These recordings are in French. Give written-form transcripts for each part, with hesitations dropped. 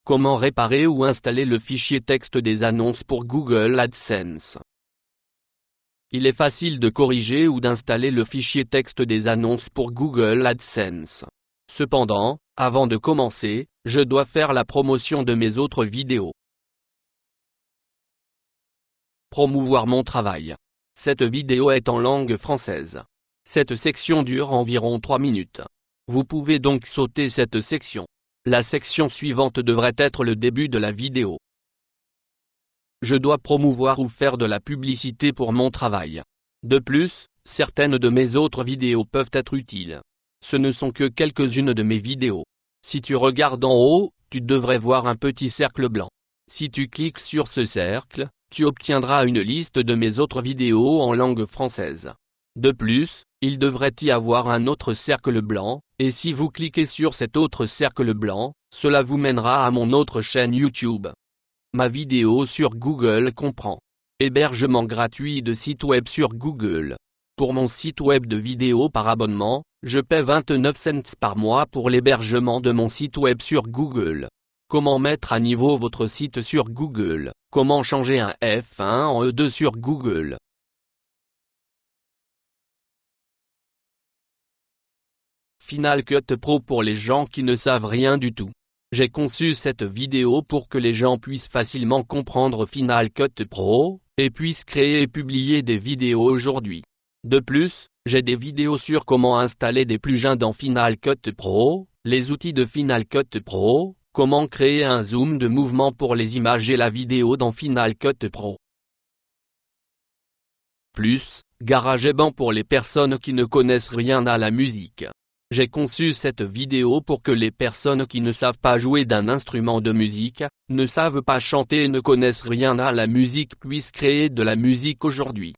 Comment réparer ou installer le fichier texte des annonces pour Google AdSense? Il est facile de corriger ou d'installer le fichier texte des annonces pour Google AdSense. Cependant, avant de commencer, je dois faire la promotion de mes autres vidéos. Promouvoir mon travail. Cette vidéo est en langue française. Cette section dure environ 3 minutes. Vous pouvez donc sauter cette section. La section suivante devrait être le début de la vidéo. Je dois promouvoir ou faire de la publicité pour mon travail. De plus, certaines de mes autres vidéos peuvent être utiles. Ce ne sont que quelques-unes de mes vidéos. Si tu regardes en haut, tu devrais voir un petit cercle blanc. Si tu cliques sur ce cercle, tu obtiendras une liste de mes autres vidéos en langue française. De plus, il devrait y avoir un autre cercle blanc, et si vous cliquez sur cet autre cercle blanc, cela vous mènera à mon autre chaîne YouTube. Ma vidéo sur Google comprend hébergement gratuit de site web sur Google. Pour mon site web de vidéos par abonnement, je paie 29 cents par mois pour l'hébergement de mon site web sur Google. Comment mettre à niveau votre site sur Google? Comment changer un F1 en E2 sur Google? Final Cut Pro pour les gens qui ne savent rien du tout. J'ai conçu cette vidéo pour que les gens puissent facilement comprendre Final Cut Pro, et puissent créer et publier des vidéos aujourd'hui. De plus, j'ai des vidéos sur comment installer des plugins dans Final Cut Pro, les outils de Final Cut Pro, comment créer un zoom de mouvement pour les images et la vidéo dans Final Cut Pro. Plus, GarageBand pour les personnes qui ne connaissent rien à la musique. J'ai conçu cette vidéo pour que les personnes qui ne savent pas jouer d'un instrument de musique, ne savent pas chanter et ne connaissent rien à la musique puissent créer de la musique aujourd'hui.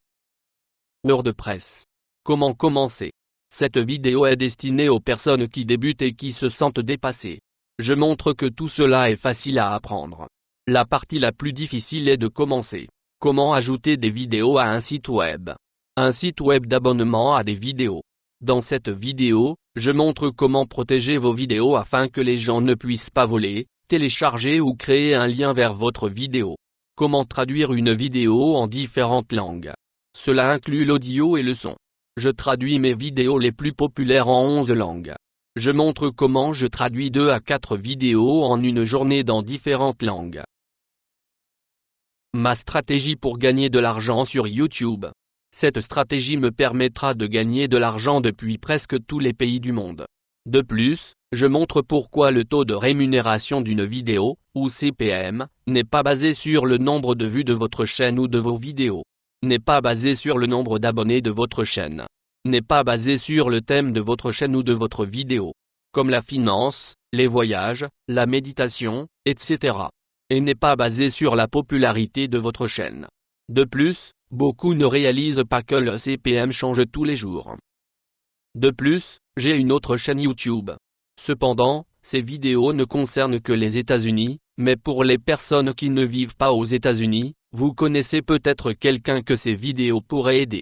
WordPress. Comment commencer? Cette vidéo est destinée aux personnes qui débutent et qui se sentent dépassées. Je montre que tout cela est facile à apprendre. La partie la plus difficile est de commencer. Comment ajouter des vidéos à un site web? Un site web d'abonnement à des vidéos. Dans cette vidéo, je montre comment protéger vos vidéos afin que les gens ne puissent pas voler, télécharger ou créer un lien vers votre vidéo. Comment traduire une vidéo en différentes langues. Cela inclut l'audio et le son. Je traduis mes vidéos les plus populaires en 11 langues. Je montre comment je traduis 2 à 4 vidéos en une journée dans différentes langues. Ma stratégie pour gagner de l'argent sur YouTube. Cette stratégie me permettra de gagner de l'argent depuis presque tous les pays du monde. De plus, je montre pourquoi le taux de rémunération d'une vidéo, ou CPM, n'est pas basé sur le nombre de vues de votre chaîne ou de vos vidéos. N'est pas basé sur le nombre d'abonnés de votre chaîne. N'est pas basé sur le thème de votre chaîne ou de votre vidéo. Comme la finance, les voyages, la méditation, etc. Et n'est pas basé sur la popularité de votre chaîne. De plus, beaucoup ne réalisent pas que le CPM change tous les jours. De plus, j'ai une autre chaîne YouTube. Cependant, ces vidéos ne concernent que les États-Unis, mais pour les personnes qui ne vivent pas aux États-Unis, vous connaissez peut-être quelqu'un que ces vidéos pourraient aider.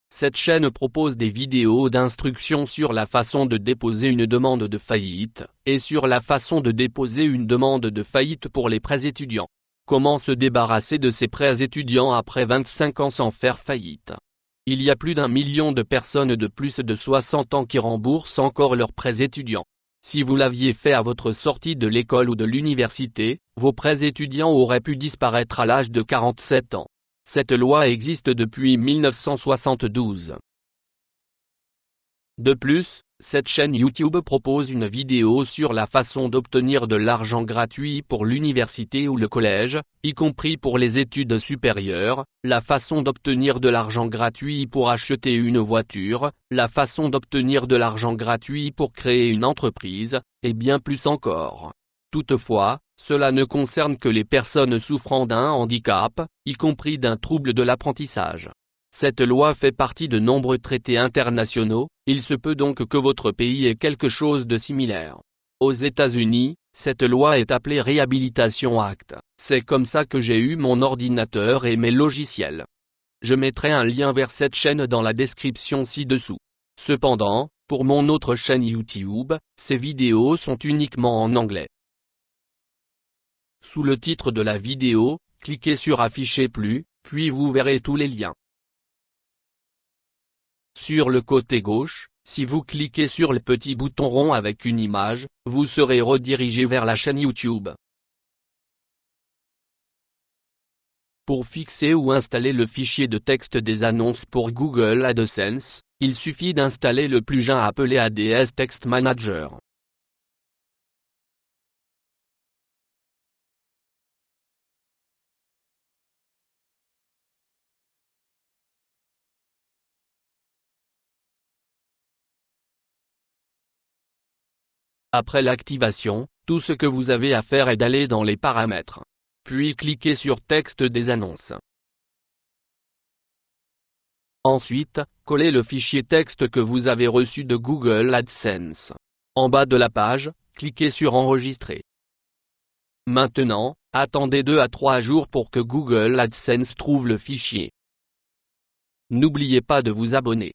Cette chaîne propose des vidéos d'instruction sur la façon de déposer une demande de faillite, et sur la façon de déposer une demande de faillite pour les prêts étudiants. Comment se débarrasser de ces prêts étudiants après 25 ans sans faire faillite. Il y a plus d'1 million de personnes de plus de 60 ans qui remboursent encore leurs prêts étudiants. Si vous l'aviez fait à votre sortie de l'école ou de l'université, vos prêts étudiants auraient pu disparaître à l'âge de 47 ans. Cette loi existe depuis 1972. De plus, cette chaîne YouTube propose une vidéo sur la façon d'obtenir de l'argent gratuit pour l'université ou le collège, y compris pour les études supérieures, la façon d'obtenir de l'argent gratuit pour acheter une voiture, la façon d'obtenir de l'argent gratuit pour créer une entreprise, et bien plus encore. Toutefois, cela ne concerne que les personnes souffrant d'un handicap, y compris d'un trouble de l'apprentissage. Cette loi fait partie de nombreux traités internationaux, il se peut donc que votre pays ait quelque chose de similaire. Aux États-Unis, cette loi est appelée Rehabilitation Act. C'est comme ça que j'ai eu mon ordinateur et mes logiciels. Je mettrai un lien vers cette chaîne dans la description ci-dessous. Cependant, pour mon autre chaîne YouTube, ces vidéos sont uniquement en anglais. Sous le titre de la vidéo, cliquez sur Afficher plus, puis vous verrez tous les liens. Sur le côté gauche, si vous cliquez sur le petit bouton rond avec une image, vous serez redirigé vers la chaîne YouTube. Pour fixer ou installer le fichier de texte des annonces pour Google AdSense, il suffit d'installer le plugin appelé ADS Text Manager. Après l'activation, tout ce que vous avez à faire est d'aller dans les paramètres. Puis cliquez sur Texte des annonces. Ensuite, collez le fichier texte que vous avez reçu de Google AdSense. En bas de la page, cliquez sur Enregistrer. Maintenant, attendez 2 à 3 jours pour que Google AdSense trouve le fichier. N'oubliez pas de vous abonner.